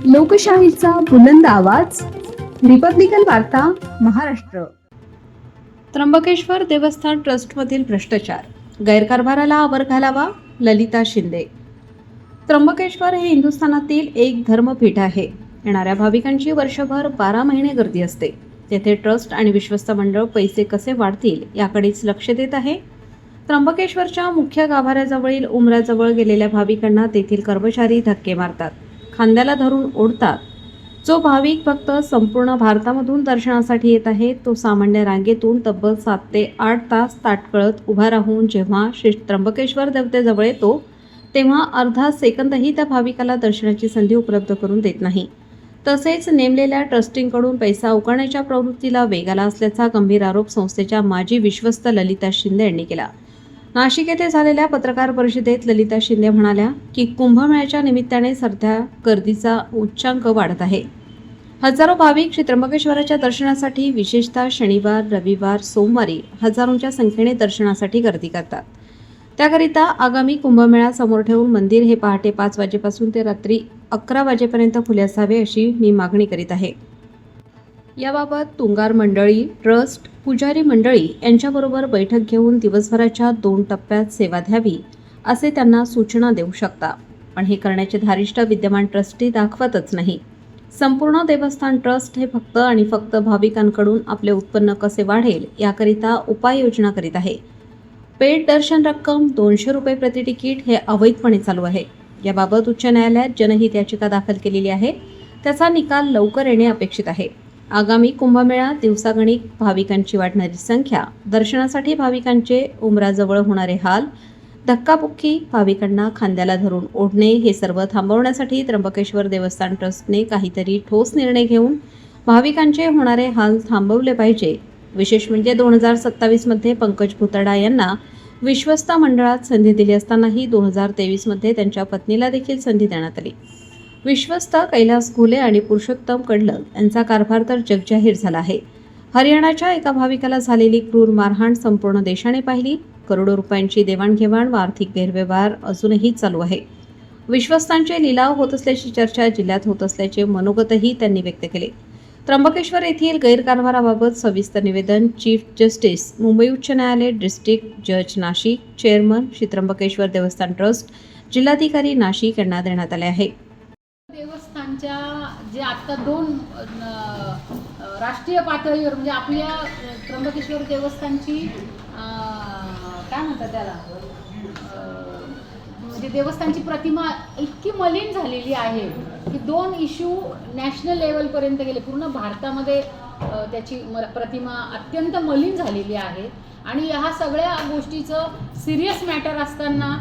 लोकशाहीचा बुलंद आवाज, रिपब्लिकन वार्ता, महाराष्ट्र. त्र्यंबकेश्वर देवस्थान ट्रस्टमधील भ्रष्टाचार, गैरकारभाराला आवर घालावा, ललिता शिंदे. त्र्यंबकेश्वर हे हिंदुस्थानातील एक धर्मपीठ आहे. येणाऱ्या भाविकांची वर्षभर 12 महिने गर्दी असते. तेथे ट्रस्ट आणि विश्वस्त मंडळ पैसे कसे वाढतील याकडेच लक्ष देत आहे. त्र्यंबकेश्वरच्या मुख्य गाभाऱ्याजवळील उमऱ्याजवळ गेलेल्या भाविकांना तेथील कर्मचारी धक्के मारतात, खांद्याला धरून ओढतात. जो भाविक भक्त संपूर्ण भारतामधून दर्शनासाठी येत आहे, तो सामान्य रांगेतून तब्बल 7 ते 8 तास ताटकळत उभा राहून जेव्हा श्री त्र्यंबकेश्वर देवतेजवळ येतो, तेव्हा अर्धा सेकंदही त्या भाविकाला दर्शनाची संधी उपलब्ध करून देत नाही. तसेच नेमलेल्या ट्रस्टींकडून पैसा उकळण्याच्या प्रवृत्तीला वेग आला असल्याचा गंभीर आरोप संस्थेच्या माजी विश्वस्त ललिता शिंदे यांनी केला. नाशिक येथे झालेल्या पत्रकार परिषदेत ललिता शिंदे म्हणाल्या की कुंभमेळ्याच्या निमित्ताने सध्या गर्दीचा उच्चांक वाढत आहे. हजारो भाविक श्री त्र्यंबकेश्वराच्या दर्शनासाठी विशेषतः शनिवार, रविवार, सोमवारी हजारोंच्या संख्येने दर्शनासाठी गर्दी करतात. त्याकरिता आगामी कुंभमेळा समोर ठेवून मंदिर हे पहाटे 5 वाजेपासून ते रात्री 11 वाजेपर्यंत खुले असावे अशी मी मागणी करीत आहे. याबाबत तुंगार मंडळी, ट्रस्ट, पुजारी मंडळी यांच्याबरोबर बैठक घेऊन दिवसभराच्या 2 टप्प्यात सेवा द्यावी असे त्यांना सूचना देऊ शकता. पण हे करण्याचे धारिष्ट विद्यमान ट्रस्टी दाखवतच नाही. संपूर्ण देवस्थान ट्रस्ट हे फक्त आणि फक्त भाविकांकडून आपले उत्पन्न कसे वाढेल याकरिता उपाययोजना करीत आहे. पेड दर्शन रक्कम 200 रुपये प्रति तिकीट हे अवैधपणे चालू आहे. याबाबत उच्च न्यायालयात जनहित याचिका दाखल केलेली आहे. त्याचा निकाल लवकर येणे अपेक्षित आहे. आगामी कुंभमेळा, दिवसागणिक भाविकांची वाढणारी संख्या, दर्शनासाठी भाविकांचे उमराजवळ होणारे हाल, धक्काबुक्की, भाविकांना खांद्याला धरून ओढणे हे सर्व थांबवण्यासाठी त्र्यंबकेश्वर देवस्थान ट्रस्टने काहीतरी ठोस निर्णय घेऊन भाविकांचे होणारे हाल थांबवले पाहिजे. विशेष म्हणजे 2027 मध्ये पंकज भुतडा यांना विश्वस्त मंडळात संधी दिली असतानाही 2023 मध्ये त्यांच्या पत्नीला देखील संधी देण्यात आली. विश्वस्त कैलास घुले आणि पुरुषोत्तम कडलग यांचा कारभार तर जगजाहीर झाला आहे. हरियाणाच्या एका भाविकाला झालेली क्रूर मारहाण संपूर्ण देशाने पाहिली. करोडो रुपयांची देवाणघेवाण व आर्थिक गैरव्यवहार अजूनही चालू आहे. विश्वस्तांचे लिलाव होत असल्याची चर्चा जिल्ह्यात होत असल्याचे मनोगतही त्यांनी व्यक्त केले. त्र्यंबकेश्वर येथील गैरकारभाराबाबत सविस्तर निवेदन चीफ जस्टिस, मुंबई उच्च न्यायालय, डिस्ट्रिक्ट जज नाशिक, चेअरमन श्री त्र्यंबकेश्वर देवस्थान ट्रस्ट, जिल्हाधिकारी नाशिक यांना देण्यात आले आहे. देवस्थानच्या जे आता 2 राष्ट्रीय पातळीवर म्हणजे आपल्या त्र्यंबकेश्वर देवस्थानची काय म्हणतात त्याला म्हणजे देवस्थानची प्रतिमा इतकी मलिन झालेली आहे की 2 इश्यू नॅशनल लेवलपर्यंत गेले. पूर्ण भारतामध्ये त्याची प्रतिमा अत्यंत मलिन झालेली आहे आणि ह्या सगळ्या गोष्टीचं सिरियस मॅटर असताना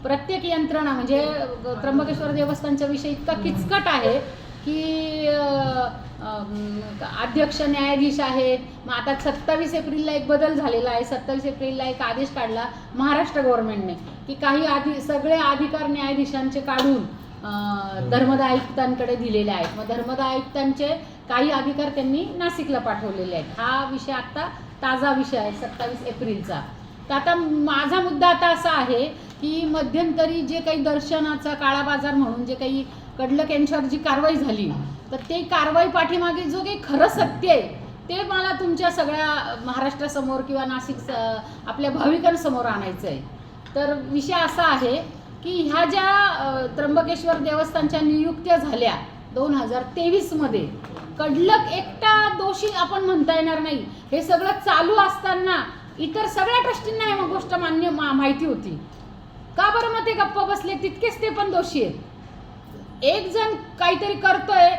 प्रत्येक यंत्रणा म्हणजे त्र्यंबकेश्वर देवस्थानचा विषय इतका किचकट आहे की अध्यक्ष न्यायाधीश आहेत. मग आता 27 एप्रिलला एक बदल झालेला आहे. 27 एप्रिलला एक आदेश काढला महाराष्ट्र गव्हर्नमेंटने की काही सगळे अधिकार न्यायाधीशांचे काढून धर्मदाय आयुक्तांकडे दिलेले आहेत. मग धर्मदाय आयुक्तांचे काही अधिकार त्यांनी नाशिकला पाठवलेले आहेत. हा विषय आता ताजा विषय आहे 27 एप्रिलचा. तर आता माझा मुद्दा आता असा आहे की मध्यंतरी जे काही दर्शनाचा काळा बाजार म्हणून जे काही कडलक यांच्यावर जी कारवाई झाली, तर ते कारवाई पाठीमागे जो काही खरं सत्य आहे ते मला तुमच्या सगळ्या महाराष्ट्रासमोर किंवा नाशिक आपल्या भाविकांसमोर आणायचं आहे. तर विषय असा आहे की ह्या ज्या त्र्यंबकेश्वर देवस्थानच्या नियुक्त्या झाल्या 2023 मध्ये, कडलक एकटा दोषी आपण म्हणता येणार नाही. हे सगळं चालू असताना इतर सगळ्या ट्रस्टींना ही गोष्ट माहिती होती. का बरं मग ते गप्प बसले? तितकेच ते पण दोषी आहेत. एक जण काहीतरी करतोय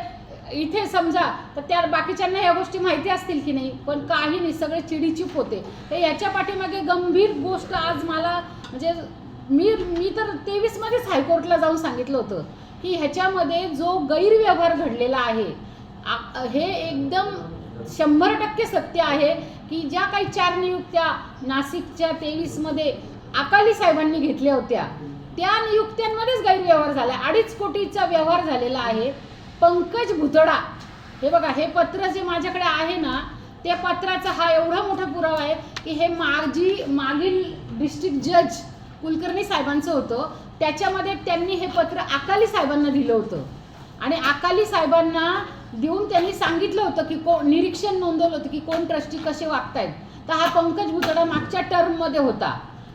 इथे समजा, तर त्या बाकीच्यांना या गोष्टी माहिती असतील की नाही, पण काही नाही, सगळे चिडीचूप होते. तर याच्या पाठीमागे गंभीर गोष्ट आज मला म्हणजे मी तर 23 मध्येच हायकोर्टला जाऊन सांगितलं होतं की ह्याच्यामध्ये जो गैरव्यवहार घडलेला आहे हे एकदम 100% सत्य आहे की ज्या काही 4 नियुक्त्या नाशिकच्या 23 मध्ये अकाली साहेबांनी घेतल्या होत्या, त्या नियुक्त्यांमध्येच गैरव्यवहार झाला. 2.5 कोटीचा व्यवहार झालेला आहे. पंकज भुतडा, हे बघा, हे पत्र जे माझ्याकडे आहे ना, त्या पत्राचा हा एवढा मोठा पुरावा आहे की हे मागील डिस्ट्रिक्ट जज कुलकर्णी साहेबांचं होतं. त्याच्यामध्ये त्यांनी हे पत्र अकाली साहेबांना दिलं होतं आणि अकाली साहेबांना देऊन त्यांनी सांगितलं होतं की निरीक्षण नोंदवलं होतं की कोण ट्रस्टी कसे वागतायत. तर हा पंकज भुतडा मागच्या टर्ममध्ये होता,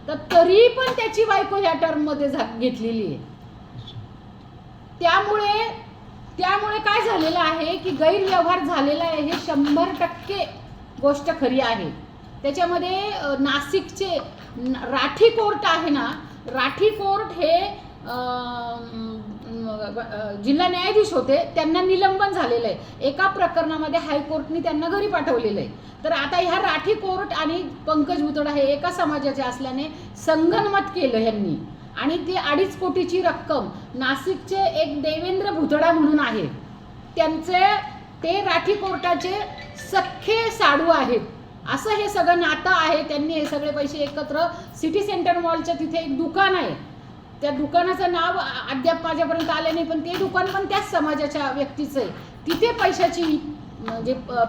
तर तरी पण त्याची बायको ह्या टर्ममध्ये घेतलेली आहे. त्यामुळे काय झालेलं आहे की गैरव्यवहार झालेला आहे, हे 100% गोष्ट खरी आहे. त्याच्यामध्ये नाशिकचे राठी कोर्ट आहे ना, राठी कोर्ट हे जिल्हा न्यायाधीश होते, त्यांना निलंबन झालेलं आहे. एका प्रकरणामध्ये हायकोर्टने त्यांना घरी पाठवलेलं आहे. तर आता ह्या राठी कोर्ट आणि पंकज भुतडा हे एका समाजाचे असल्याने संगनमत केलं ह्यांनी, आणि ती 2.5 कोटीची रक्कम नाशिकचे एक देवेंद्र भुतडा म्हणून आहे, ते राठी कोर्टाचे सख्खे साडू आहेत, असं हे सगळं नातं आहे. त्यांनी हे सगळे पैसे एकत्र सिटी सेंटर मॉलच्या तिथे एक दुकान आहे, त्या दुकानाचं नाव अद्याप माझ्यापर्यंत आलं नाही, पण ते दुकान पण त्याच समाजाच्या व्यक्तीचं आहे. तिथे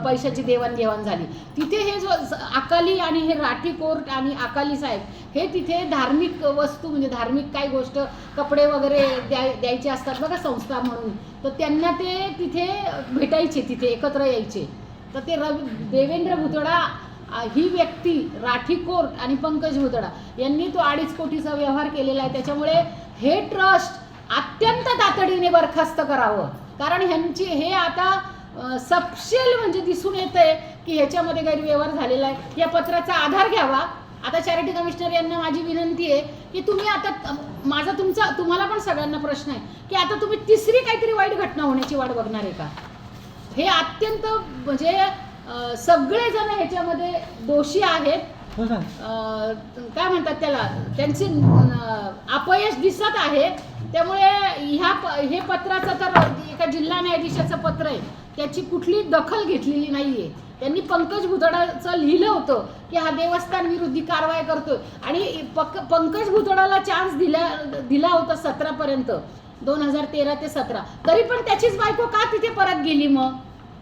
पैशाची देवाणघेवाण झाली. तिथे हे जो अकाली आणि हे राठी कोर्ट आणि अकाली साहेब हे तिथे धार्मिक वस्तू म्हणजे धार्मिक काही गोष्ट कपडे वगैरे द्यायचे असतात बघा संस्था म्हणून, तर त्यांना ते तिथे भेटायचे, तिथे एकत्र यायचे. तर ते देवेंद्र भुतडा ही व्यक्ती राठी कोर्ट आणि पंकज भुतडा यांनी तो 2.5 कोटीचा व्यवहार केलेला आहे. त्याच्यामुळे हे ट्रस्ट अत्यंत तातडीने बरखास्त करावं, कारण ह्यांची हे आता सपशेल म्हणजे दिसून येतंय की ह्याच्यामध्ये गैरव्यवहार झालेला आहे. या पत्राचा आधार घ्यावा. आता चॅरिटी कमिशनर यांना माझी विनंती आहे की तुम्ही आता तुम्हाला पण सगळ्यांना प्रश्न आहे की आता तुम्ही तिसरी काहीतरी वाईट घटना होण्याची वाट बघणार आहे का? हे अत्यंत म्हणजे सगळेजण ह्याच्यामध्ये दोषी आहेत. काय म्हणतात त्याला, त्यांचे अपयश दिसत आहे. त्यामुळे हे पत्राचं तर एका जिल्हा न्यायाधीशाचं पत्र आहे, त्याची कुठली दखल घेतलेली नाहीये. त्यांनी पंकज भुतडाचं लिहिलं होतं की हा देवस्थान विरोधी कारवाई करतोय, आणि पंकज भुतडाला चान्स दिला होता 17 पर्यंत, 2013 ते 17, तरी पण त्याचीच बायको का तिथे परत गेली? मग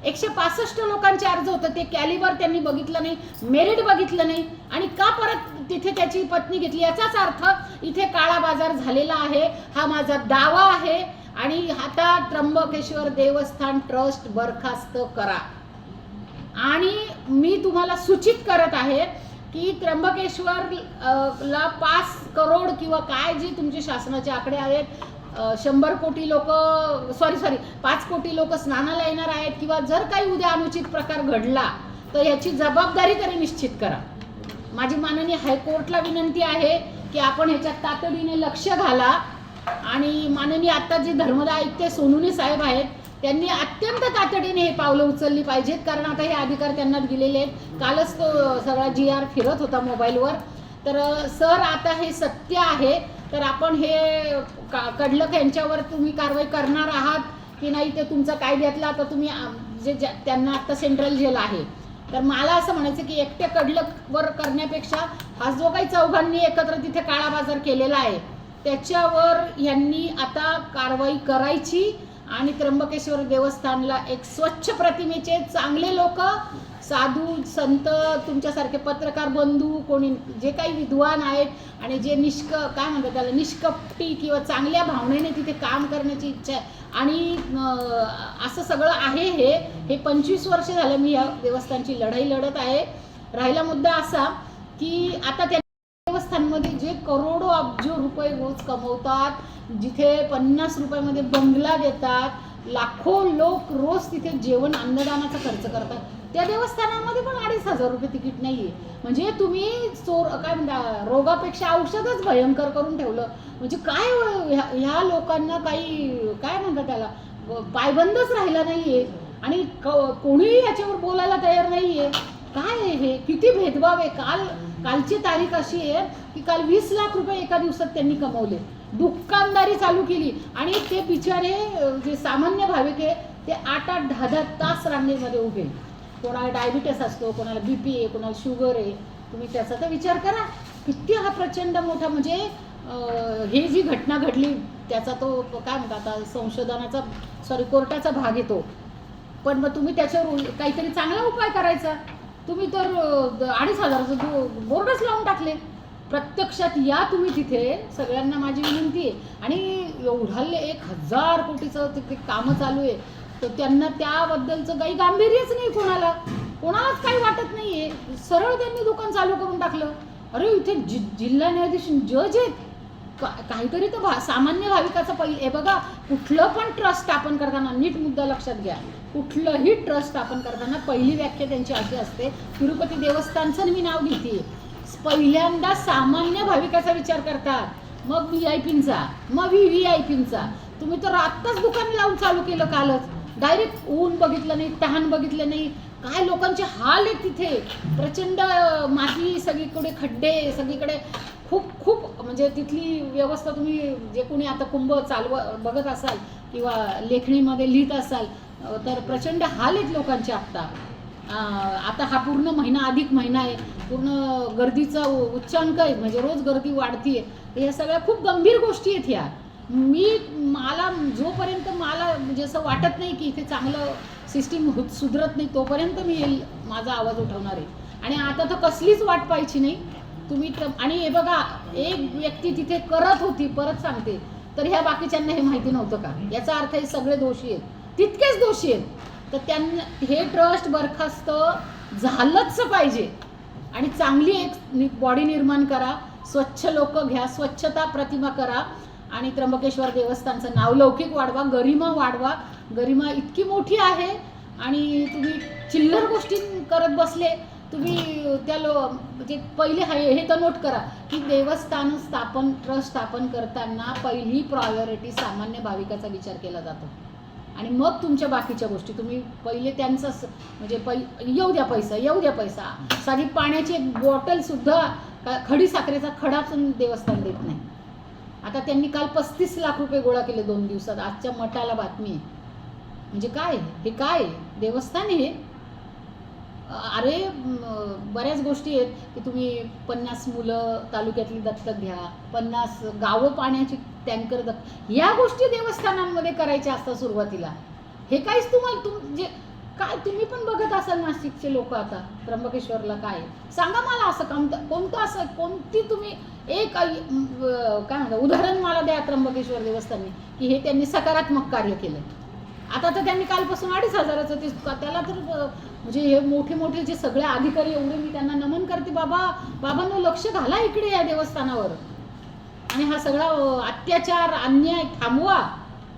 165 लोकांचे अर्ज होते, ते कॅलिबर त्यांनी बघितलं नाही, मेरिट बघितलं नाही, आणि का परत तिथे त्याची पत्नी घेतली? याचाच अर्थ इथे काळा बाजार झालेला आहे. हा माझा दावा आहे. आणि आता त्र्यंबकेश्वर देवस्थान ट्रस्ट बरखास्त करा. आणि मी तुम्हाला सूचित करत आहे की त्र्यंबकेश्वरला 5 करोड किंवा काय जे तुमचे शासनाचे आकडे आहेत, 100 कोटी लोक 5 कोटी लोक स्नानाला येणार आहेत, किंवा जर काही उद्या अनुचित प्रकार घडला तर याची जबाबदारी तरी निश्चित करा. माझी माननीय हायकोर्टला विनंती आहे की आपण ह्याच्यात तातडीने लक्ष घाला. आणि माननीय आता जे धर्मदाय आयुक्त सोनुने साहेब आहेत, त्यांनी अत्यंत तातडीने हे पावलं उचलली पाहिजेत, कारण आता हे अधिकार त्यांना दिलेले आहेत. कालच तो सगळा GR फिरत होता मोबाईलवर. तर सर, आता हे सत्य आहे, तर आपण हे कडलक यांच्यावर तुम्ही कारवाई करणार आहात की नाही ते तुमचा कायद्यातला, आता तुम्ही त्यांना आता सेंट्रल जेल आहे. तर मला असं म्हणायचं की एकट्या कडलकवर करण्यापेक्षा हा जो काही चौघांनी एकत्र तिथे काळा बाजार केलेला आहे त्याच्यावर यांनी आता कारवाई करायची, आणि त्र्यंबकेश्वर देवस्थानला एक स्वच्छ प्रतिमेचे चांगले लोक, साधू संत, तुमच्यासारखे पत्रकार बंधू, कोणी जे काही विद्वान आहेत आणि जे काय म्हणतात त्याला निष्कपटी किंवा चांगल्या भावनेने तिथे काम करण्याची इच्छा आहे, आणि असं सगळं आहे. हे 25 वर्ष झालं मी या देवस्थानची लढाई लढत आहे. राहिला मुद्दा असा की आता त्या देवस्थानमध्ये जे करोडो अब्ज रुपये रोज कमवतात, जिथे 50 रुपयामध्ये बंगला देतात, लाखो लोक रोज तिथे जेवण अन्नदानाचा खर्च करतात, त्या देवस्थानामध्ये पण 2,500 रुपये तिकीट नाहीये. म्हणजे तुम्ही काय म्हणता, रोगापेक्षा औषधच भयंकर करून ठेवलं. म्हणजे काय ह्या लोकांना काही काय म्हणतात त्याला पायबंदच राहिला नाहीये, आणि कोणीही याच्यावर बोलायला तयार नाहीये. काय आहे हे? किती भेदभाव आहे. कालची तारीख अशी आहे की काल 20 लाख रुपये एका दिवसात त्यांनी कमवले, दुकानदारी चालू केली, आणि ते बिचारे जे सामान्य भाविक आहे ते 8-8, 10-10 तास रांगेमध्ये उभे. कोणाला डायबिटीस असतो, कोणाला BP आहे, कोणाला शुगर आहे. तुम्ही त्याचा तर विचार करा, किती हा प्रचंड मोठा म्हणजे हे जी घटना घडली त्याचा तो काय म्हणतात आता संशोधनाचा कोर्टाचा भाग येतो. पण मग तुम्ही त्याच्यावर काहीतरी चांगला उपाय करायचा. तुम्ही तर 2,500चं बोर्डच लावून टाकले. प्रत्यक्षात या तुम्ही तिथे, सगळ्यांना माझी विनंती आहे. आणि एवढाले 1000 कोटीचं तिथे कामं चालू आहे, तर त्यांना त्याबद्दलचं काही गांभीर्यच नाही, कोणालाच काही वाटत नाही आहे. सरळ त्यांनी दुकान चालू करून टाकलं. अरे इथे जिल्हा न्यायाधीश जज आहेत, काहीतरी तर सामान्य भाविकाचं पहिले. हे बघा, कुठलं पण ट्रस्ट स्थापन करताना नीट मुद्दा लक्षात घ्या, कुठलंही ट्रस्ट स्थापन करताना पहिली व्याख्या त्यांची अशी असते, तिरुपती देवस्थानचं मी नाव घेते, पहिल्यांदा सामान्य भाविकाचा विचार करतात, मग VIPंचा, मग VVIPंचा. तुम्ही तर आत्ताच दुकान लावून चालू केलं कालच, डायरेक्ट ऊन बघितलं नाही, तहान बघितलं नाही, काय लोकांचे हाल आहेत तिथे. प्रचंड माती, सगळीकडे खड्डे, सगळीकडे खूप म्हणजे तिथली व्यवस्था. तुम्ही जे कोणी आता कुंभ बघत असाल किंवा लेखणीमध्ये लिहित असाल, तर प्रचंड हाल आहेत लोकांचे. आता हा पूर्ण महिना, अधिक महिना आहे, पूर्ण गर्दीचा उच्चांक आहे, म्हणजे रोज गर्दी वाढतीये. या सगळ्या खूप गंभीर गोष्टी आहेत ह्या. मला जोपर्यंत मला म्हणजे असं वाटत नाही की इथे चांगलं सिस्टीम सुधरत नाही, तोपर्यंत मी माझा आवाज उठवणार आहे. आणि आता तर कसलीच वाट पाहायची नाही तुम्ही. आणि हे बघा, एक व्यक्ती तिथे करत होती, परत सांगते, तर ह्या बाकीच्यांना हे माहिती नव्हतं का? याचा अर्थ हे सगळे दोषी आहेत, तितकेच दोषी आहेत. तर त्यांना हे ट्रस्ट बरखास्त झालंच पाहिजे. आणि चांगली एक बॉडी निर्माण करा, स्वच्छ लोक घ्या, स्वच्छता प्रतिमा करा, आणि त्र्यंबकेश्वर देवस्थानचं नावलौकिक वाढवा, गरिमा वाढवा. गरिमा इतकी मोठी आहे, आणि तुम्ही चिल्लर गोष्टी करत बसले तुम्ही म्हणजे पहिले हे तर नोट करा की देवस्थान ट्रस्ट स्थापन करताना पहिली प्रायोरिटी सामान्य भाविकाचा विचार केला जातो, आणि मग तुमच्या बाकीच्या गोष्टी तुम्ही पहिले त्यांचं म्हणजे येऊ द्या पैसा. साधी पाण्याची एक बॉटलसुद्धा, खडी साखरेचा खडाच देवस्थान देत नाही. आता त्यांनी काल 35 लाख रुपये गोळा केले 2 दिवसात. आजच्या मठाला बातमी आहे. म्हणजे काय हे? काय देवस्थान हे? अरे बऱ्याच गोष्टी आहेत की तुम्ही 50 मुलं तालुक्यातली दत्तक घ्या, 50 गावं पाण्याची टँकर या गोष्टी देवस्थानांमध्ये करायच्या असतात सुरुवातीला. हे काहीच तुम्हाला काय तुम्ही पण बघत असाल नाशिकचे लोक. आता त्र्यंबकेश्वरला काय सांगा मला, असं कोणतं असं कोणती तुम्ही एक काय म्हणता उदाहरण मला द्या त्र्यंबकेश्वर देवस्थानने की हे त्यांनी सकारात्मक कार्य केलं. आता तर त्यांनी कालपासून 2,500चं ते त्याला तर म्हणजे हे मोठे जे सगळे अधिकारी, एवढे मी त्यांना नमन करते. बाबांनो लक्ष घाला इकडे या देवस्थानावर, आणि हा सगळा अत्याचार अन्याय थांबवा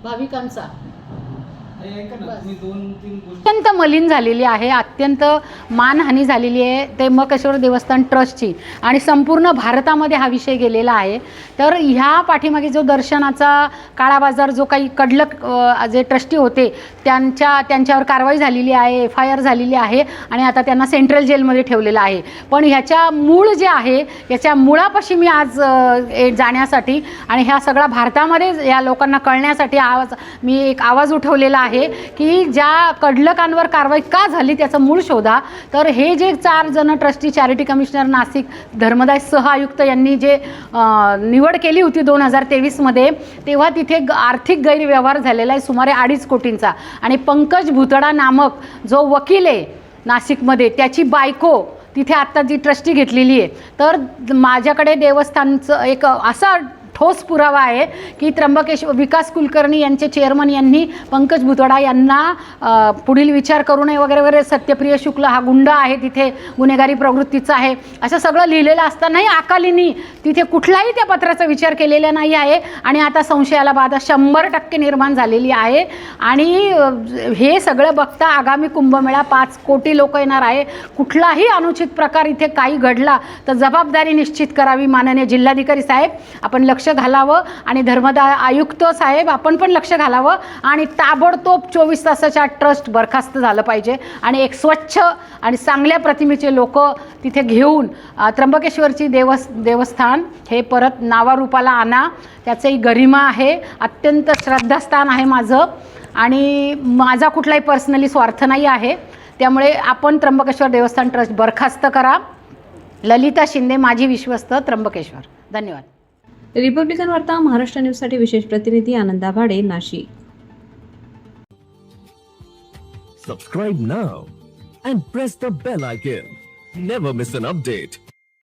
भाविकांचा. अत्यंत मलिन झालेली आहे, अत्यंत मानहानी झालेली आहे त्र्यंबकेश्वर देवस्थान ट्रस्टची, आणि संपूर्ण भारतामध्ये हा विषय गेलेला आहे. तर ह्या पाठीमागे जो दर्शनाचा काळाबाजार, जो काही कडलक जे ट्रस्टी होते त्यांच्यावर कारवाई झालेली आहे, FIR झालेली आहे, आणि आता त्यांना सेंट्रल जेलमध्ये ठेवलेलं आहे. पण ह्याच्या मूळ जे आहे, याच्या मुळापाशी मी आज जाण्यासाठी आणि ह्या सगळा भारतामध्ये या लोकांना कळण्यासाठी मी एक आवाज उठवलेला आहे की ज्या कडलकांवर कारवाई का झाली त्याचं मूळ शोधा. तर हे जे 4 जण ट्रस्टी, चॅरिटी कमिशनर नाशिक, धर्मदाय सह आयुक्त यांनी जे निवड केली होती 2023मध्ये, तेव्हा तिथे आर्थिक गैरव्यवहार झालेला आहे सुमारे 2.5 कोटींचा. आणि पंकज भुतडा नामक जो वकील आहे नाशिकमध्ये, त्याची बायको तिथे आत्ता जी ट्रस्टी घेतलेली आहे. तर माझ्याकडे देवस्थानचं एक असा ठोस पुरावा आहे की त्र्यंबकेश्वर विकास कुलकर्णी यांचे चेअरमन यांनी पंकज भुतडा यांना पुढील विचार करू नये वगैरे सत्यप्रिय शुक्ल हा गुंड आहे, तिथे गुन्हेगारी प्रवृत्तीचा आहे, असं सगळं लिहिलेलं असतानाही अकालींनी तिथे कुठलाही त्या पत्राचा विचार केलेला नाही आहे. आणि आता संशयाला बाधा 100% निर्माण झालेली आहे. आणि हे सगळं बघता आगामी कुंभमेळा 5 कोटी लोक येणार आहे. कुठलाही अनुचित प्रकार इथे काही घडला तर जबाबदारी निश्चित करावी. माननीय जिल्हाधिकारी साहेब आपण लक्ष घालावं, आणि धर्मदाय आयुक्त साहेब आपण पण लक्ष घालावं, आणि ताबडतोब 24 तासाच्या ट्रस्ट बरखास्त झालं पाहिजे. आणि एक स्वच्छ आणि चांगल्या प्रतिमेचे लोक तिथे घेऊन त्र्यंबकेश्वरची देवस्थान हे परत नावारूपाला आणा. त्याचंही गरिमा आहे, अत्यंत श्रद्धास्थान आहे माझं, आणि माझा कुठलाही पर्सनली स्वार्थ नाही आहे. त्यामुळे आपण त्र्यंबकेश्वर देवस्थान ट्रस्ट बरखास्त करा. ललिता शिंदे, माझी विश्वस्त, त्र्यंबकेश्वर. धन्यवाद. रिपब्लिकन वार्ता महाराष्ट्र न्यूजसाठी विशेष प्रतिनिधी आनंदा भाडे, Nashik. Subscribe now and press the bell icon. Never miss an update.